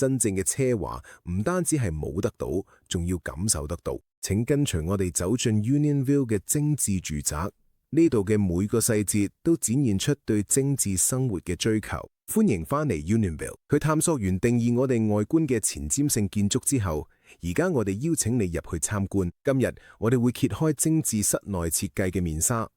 真正嘅奢華唔單止係摸得到，仲要感受得到。請跟隨我哋走進 Unionville 嘅精緻住宅，呢度嘅每個細節都展現出對精緻生活嘅追求。歡迎返嚟 Unionville。佢探索完定義我哋外觀嘅前瞻性建築之後，而家我哋邀請你入去參觀。今日我哋會揭開精緻室內設計嘅面紗。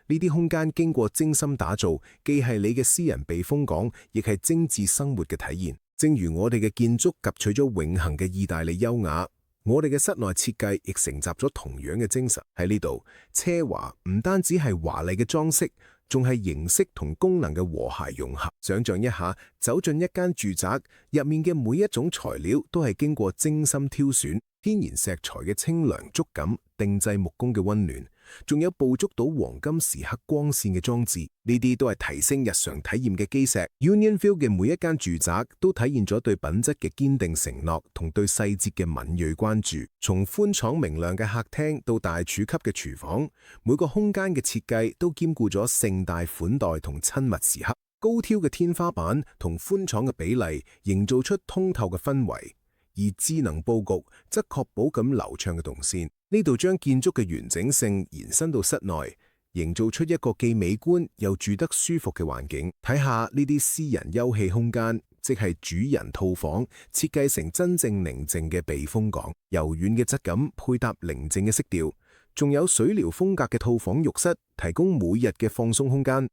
呢啲空間經過精心打造，既係你嘅私人避風港，亦係精緻生活嘅體現。正如我哋嘅建築汲取咗永恆嘅意大利優雅，我哋嘅室內設計亦承襲咗同樣嘅精神。喺呢度，奢華唔單止係華麗嘅裝飾，仲係形式同功能嘅和諧融合。想象一下，走進一間住宅，入面嘅每一種材料都係經過精心挑選，天然石材嘅清涼觸感，定製木工嘅溫暖，仲有捕捉到黃金時刻光線嘅裝置，呢啲都係提升日常體驗嘅基石。Unionville 嘅每一間住宅都體現咗對品質嘅堅定承諾同對細節嘅敏銳關注。從寬敞明亮嘅客廳到大廚級嘅廚房，每個空間嘅設計都兼顧咗盛大款待同親密時刻。高挑嘅天花板同寬敞嘅比例，營造出通透嘅氛圍。而智能佈局則確保咁流暢嘅動線，呢度將建築嘅完整性延伸到室內，營造出一個既美觀又住得舒服嘅環境。睇下呢啲私人休憩空間，即係主人套房，設計成真正寧靜嘅避風港，柔軟嘅質感配搭寧靜嘅色調，仲有水療風格嘅套房浴室，提供每日嘅放鬆空間。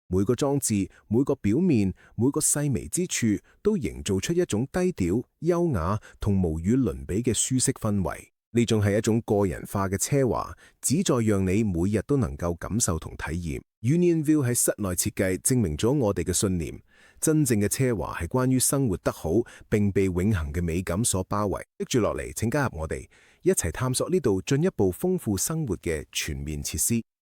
每個裝置、每個表面、每個細微之處，都營造出一種低調、優雅同無與倫比嘅舒適氛圍。呢種係一種個人化嘅奢華，旨在讓你每日都能夠感受同體驗。Unionville 喺室內設計證明咗我哋嘅信念：真正嘅奢華係關於生活得好，並被永恆嘅美感所包圍。接住落嚟，請加入我哋，一齊探索呢度進一步豐富生活嘅全面設施。